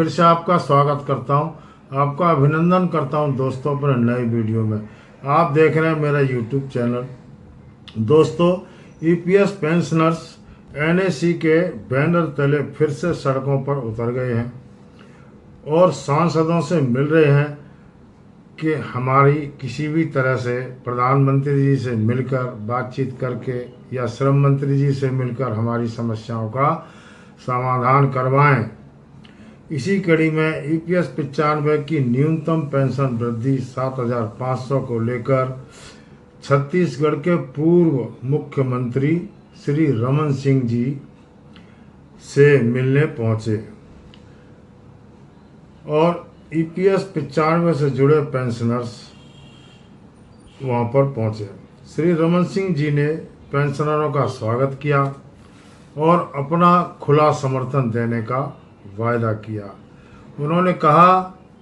फिर से आपका स्वागत करता हूं, आपका अभिनंदन करता हूं दोस्तों अपने नए वीडियो में। आप देख रहे हैं मेरा यूट्यूब चैनल। दोस्तों, ईपीएस पेंशनर्स एनएसी के बैनर तले फिर से सड़कों पर उतर गए हैं और सांसदों से मिल रहे हैं कि हमारी किसी भी तरह से प्रधानमंत्री जी से मिलकर बातचीत करके या श्रम मंत्री जी से मिलकर हमारी समस्याओं का समाधान करवाएं। इसी कड़ी में ईपीएस 95 की न्यूनतम पेंशन वृद्धि 7,500 को लेकर छत्तीसगढ़ के पूर्व मुख्यमंत्री श्री रमन सिंह जी से मिलने पहुंचे और ईपीएस 95 से जुड़े पेंशनर्स वहां पर पहुंचे। श्री रमन सिंह जी ने पेंशनरों का स्वागत किया और अपना खुला समर्थन देने का वायदा किया। उन्होंने कहा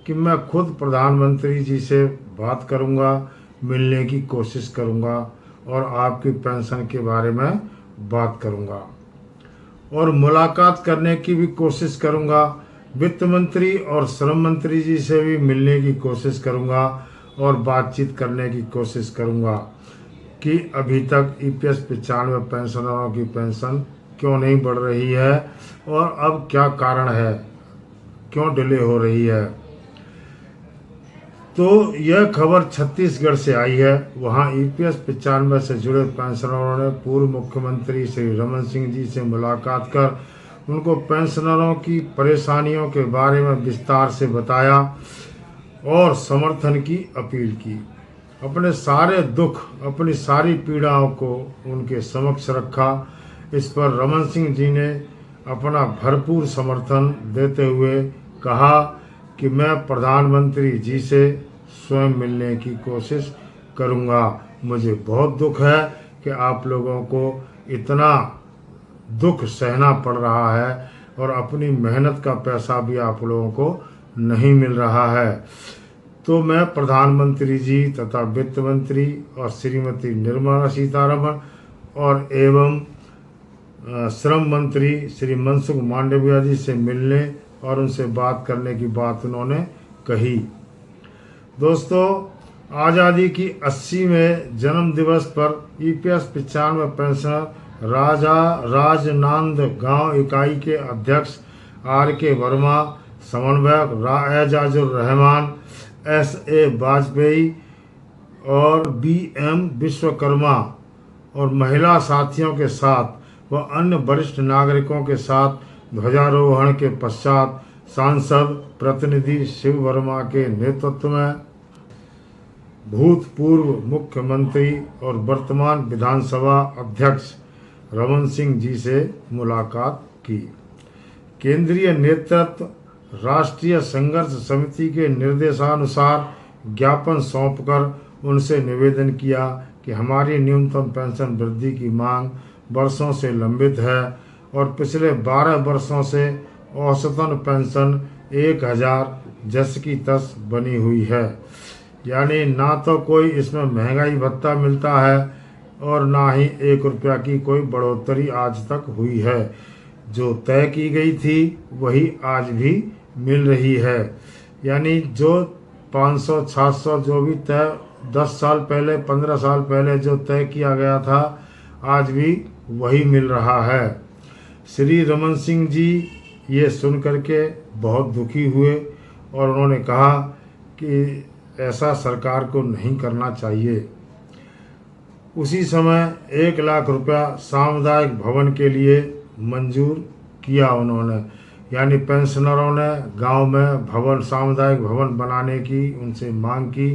कि मैं खुद प्रधानमंत्री जी से बात करूंगा, मिलने की कोशिश करूंगा और आपकी पेंशन के बारे में बात करूंगा और मुलाकात करने की भी कोशिश करूंगा। वित्त मंत्री और श्रम मंत्री जी से भी मिलने की कोशिश करूंगा और बातचीत करने की कोशिश करूंगा कि अभी तक ईपीएस 95 पेंशनरों की पेंशन क्यों नहीं बढ़ रही है और अब क्या कारण है, क्यों डिले हो रही है। तो यह खबर छत्तीसगढ़ से आई है। वहां ईपीएस 95 से जुड़े पेंशनरों ने पूर्व मुख्यमंत्री श्री रमन सिंह जी से मुलाकात कर उनको पेंशनरों की परेशानियों के बारे में विस्तार से बताया और समर्थन की अपील की। अपने सारे दुख, अपनी सारी पीड़ाओं को उनके समक्ष रखा। इस पर रमन सिंह जी ने अपना भरपूर समर्थन देते हुए कहा कि मैं प्रधानमंत्री जी से स्वयं मिलने की कोशिश करूंगा। मुझे बहुत दुख है कि आप लोगों को इतना दुख सहना पड़ रहा है और अपनी मेहनत का पैसा भी आप लोगों को नहीं मिल रहा है। तो मैं प्रधानमंत्री जी तथा वित्त मंत्री और श्रीमती निर्मला सीतारमण और एवं श्रम मंत्री श्री मनसुख मांडविया जी से मिलने और उनसे बात करने की बात उन्होंने कही। दोस्तों, आज़ादी की 80वें जन्म दिवस पर ईपीएस 95 पेंशनर राजा राजनांदगांव इकाई के अध्यक्ष आर.के. वर्मा, समन्वयक एजाजुर रहमान, एस.ए. वाजपेयी और बी.एम. विश्वकर्मा और महिला साथियों के साथ व अन्य वरिष्ठ नागरिकों के साथ ध्वजारोहण के पश्चात सांसद प्रतिनिधि शिव वर्मा के नेतृत्व में भूतपूर्व मुख्यमंत्री और वर्तमान विधानसभा अध्यक्ष रमन सिंह जी से मुलाकात की। केंद्रीय नेतृत्व राष्ट्रीय संघर्ष समिति के निर्देशानुसार ज्ञापन सौंपकर उनसे निवेदन किया कि हमारी न्यूनतम पेंशन वृद्धि की मांग वर्षों से लंबित है और पिछले 12 वर्षों से औसतन पेंशन 1,000 जस की तस बनी हुई है। यानी ना तो कोई इसमें महंगाई भत्ता मिलता है और ना ही 1 रुपया की कोई बढ़ोतरी आज तक हुई है। जो तय की गई थी वही आज भी मिल रही है। यानी जो 500, 700 जो भी तय 10 साल पहले, 15 साल पहले जो तय किया गया था, आज भी वही मिल रहा है। श्री रमन सिंह जी ये सुन करके बहुत दुखी हुए और उन्होंने कहा कि ऐसा सरकार को नहीं करना चाहिए। उसी समय 1 लाख रुपया सामुदायिक भवन के लिए मंजूर किया उन्होंने। यानी पेंशनरों ने गांव में भवन, सामुदायिक भवन बनाने की उनसे मांग की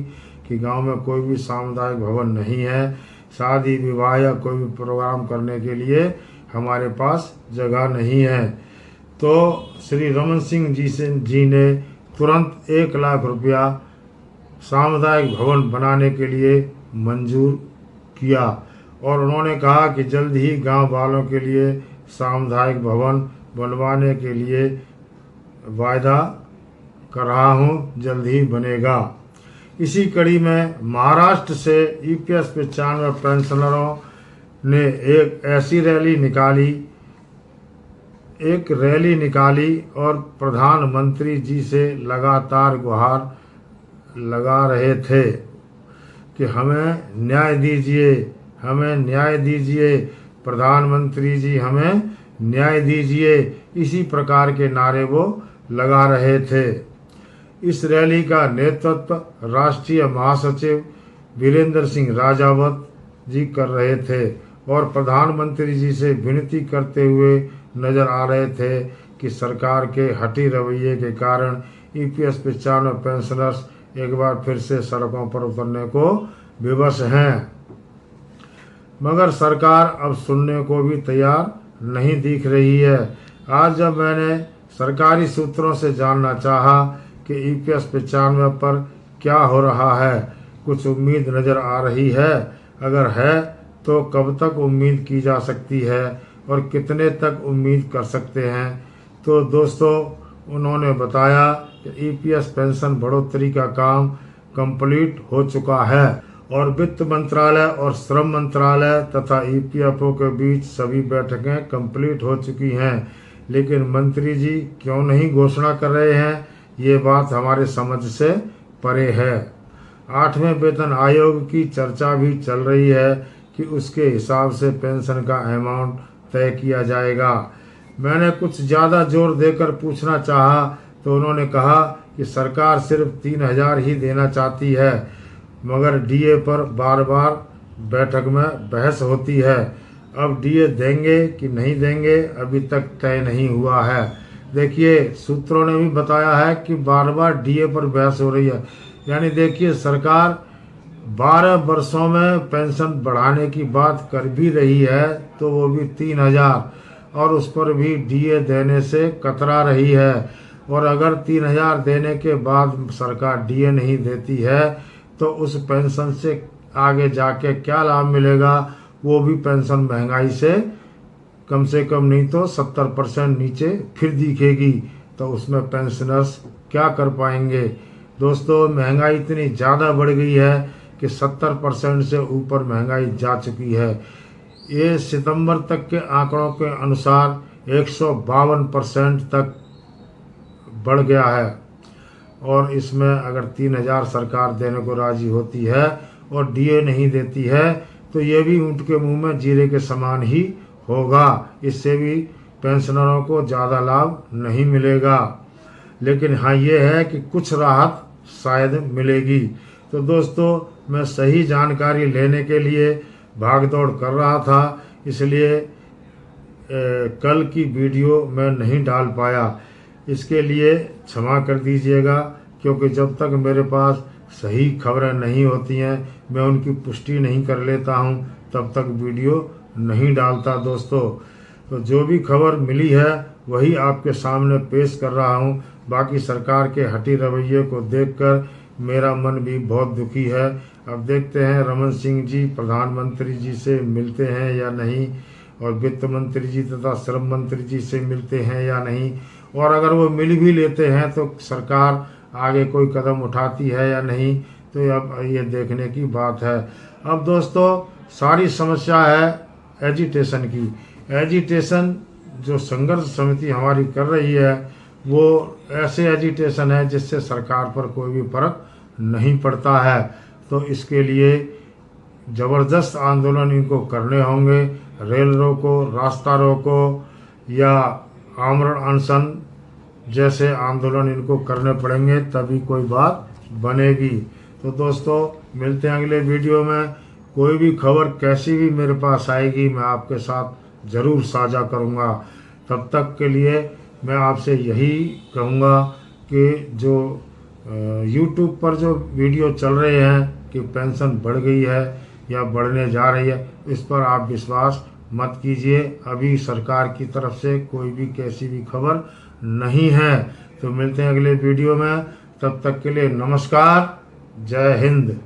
कि गांव में कोई भी सामुदायिक भवन नहीं है, शादी विवाह या कोई भी प्रोग्राम करने के लिए हमारे पास जगह नहीं है। तो श्री रमन सिंह जी ने तुरंत 1 लाख रुपया सामुदायिक भवन बनाने के लिए मंजूर किया और उन्होंने कहा कि जल्द ही गांव वालों के लिए सामुदायिक भवन बनवाने के लिए वायदा कर रहा हूं, जल्द ही बनेगा। इसी कड़ी में महाराष्ट्र से ईपीएस 95 पेंशनरों ने एक ऐसी रैली निकाली एक रैली निकाली और प्रधानमंत्री जी से लगातार गुहार लगा रहे थे कि हमें न्याय दीजिए, हमें न्याय दीजिए, प्रधानमंत्री जी हमें न्याय दीजिए। इसी प्रकार के नारे वो लगा रहे थे। इस रैली का नेतृत्व राष्ट्रीय महासचिव वीरेंद्र सिंह राजावत जी कर रहे थे और प्रधानमंत्री जी से विनती करते हुए नजर आ रहे थे कि सरकार के हठी रवैये के कारण ईपीएस 95 पेंशनर्स एक बार फिर से सड़कों पर उतरने को विवश हैं, मगर सरकार अब सुनने को भी तैयार नहीं दिख रही है। आज जब मैंने सरकारी सूत्रों से जानना चाहा कि ईपीएस 95 पर क्या हो रहा है, कुछ उम्मीद नज़र आ रही है, अगर है तो कब तक उम्मीद की जा सकती है और कितने तक उम्मीद कर सकते हैं, तो दोस्तों उन्होंने बताया कि ईपीएस पेंशन बढ़ोतरी का काम कंप्लीट हो चुका है और वित्त मंत्रालय और श्रम मंत्रालय तथा ईपीएफओ के बीच सभी बैठकें कंप्लीट हो चुकी हैं। लेकिन मंत्री जी क्यों नहीं घोषणा कर रहे हैं, ये बात हमारे समझ से परे है। 8वें वेतन आयोग की चर्चा भी चल रही है कि उसके हिसाब से पेंशन का अमाउंट तय किया जाएगा। मैंने कुछ ज़्यादा जोर देकर पूछना चाहा तो उन्होंने कहा कि सरकार सिर्फ 3000 ही देना चाहती है, मगर डीए पर बार बार बैठक में बहस होती है। अब डीए देंगे कि नहीं देंगे अभी तक तय नहीं हुआ है। देखिए सूत्रों ने भी बताया है कि बार बार डीए पर बहस हो रही है, यानी देखिए सरकार 12 वर्षों में पेंशन बढ़ाने की बात कर भी रही है तो वो भी 3000, और उस पर भी डीए देने से कतरा रही है। और अगर 3000 देने के बाद सरकार डीए नहीं देती है तो उस पेंशन से आगे जाके क्या लाभ मिलेगा, वो भी पेंशन महंगाई से कम नहीं तो 70% नीचे फिर दिखेगी, तो उसमें पेंशनर्स क्या कर पाएंगे। दोस्तों महंगाई इतनी ज़्यादा बढ़ गई है कि 70% से ऊपर महंगाई जा चुकी है। ये सितंबर तक के आंकड़ों के अनुसार 152% तक बढ़ गया है और इसमें अगर 3000 सरकार देने को राजी होती है और डीए नहीं देती है तो ये भी ऊँट के मुंह में जीरे के समान ही होगा। इससे भी पेंशनरों को ज़्यादा लाभ नहीं मिलेगा, लेकिन हाँ ये है कि कुछ राहत शायद मिलेगी। तो दोस्तों मैं सही जानकारी लेने के लिए भाग दौड़ कर रहा था, इसलिए कल की वीडियो मैं नहीं डाल पाया, इसके लिए क्षमा कर दीजिएगा, क्योंकि जब तक मेरे पास सही खबरें नहीं होती हैं मैं उनकी पुष्टि नहीं कर लेता हूं, तब तक वीडियो नहीं डालता दोस्तों। तो जो भी खबर मिली है वही आपके सामने पेश कर रहा हूं। बाकी सरकार के हठी रवैये को देखकर मेरा मन भी बहुत दुखी है। अब देखते हैं रमन सिंह जी प्रधानमंत्री जी से मिलते हैं या नहीं, और वित्त मंत्री जी तथा श्रम मंत्री जी से मिलते हैं या नहीं, और अगर वो मिल भी लेते हैं तो सरकार आगे कोई कदम उठाती है या नहीं, तो अब ये देखने की बात है। अब दोस्तों सारी समस्या है एजिटेशन की। एजिटेशन जो संघर्ष समिति हमारी कर रही है वो ऐसे एजिटेशन है जिससे सरकार पर कोई भी फर्क नहीं पड़ता है, तो इसके लिए ज़बरदस्त आंदोलन इनको करने होंगे। रेल रोको, रास्ता रोको या आमरण अनशन जैसे आंदोलन इनको करने पड़ेंगे, तभी कोई बात बनेगी। तो दोस्तों मिलते हैं अगले वीडियो में। कोई भी खबर कैसी भी मेरे पास आएगी मैं आपके साथ ज़रूर साझा करूंगा। तब तक के लिए मैं आपसे यही कहूँगा कि जो YouTube पर जो वीडियो चल रहे हैं कि पेंशन बढ़ गई है या बढ़ने जा रही है, इस पर आप विश्वास मत कीजिए। अभी सरकार की तरफ से कोई भी कैसी भी खबर नहीं है। तो मिलते हैं अगले वीडियो में, तब तक के लिए नमस्कार, जय हिंद।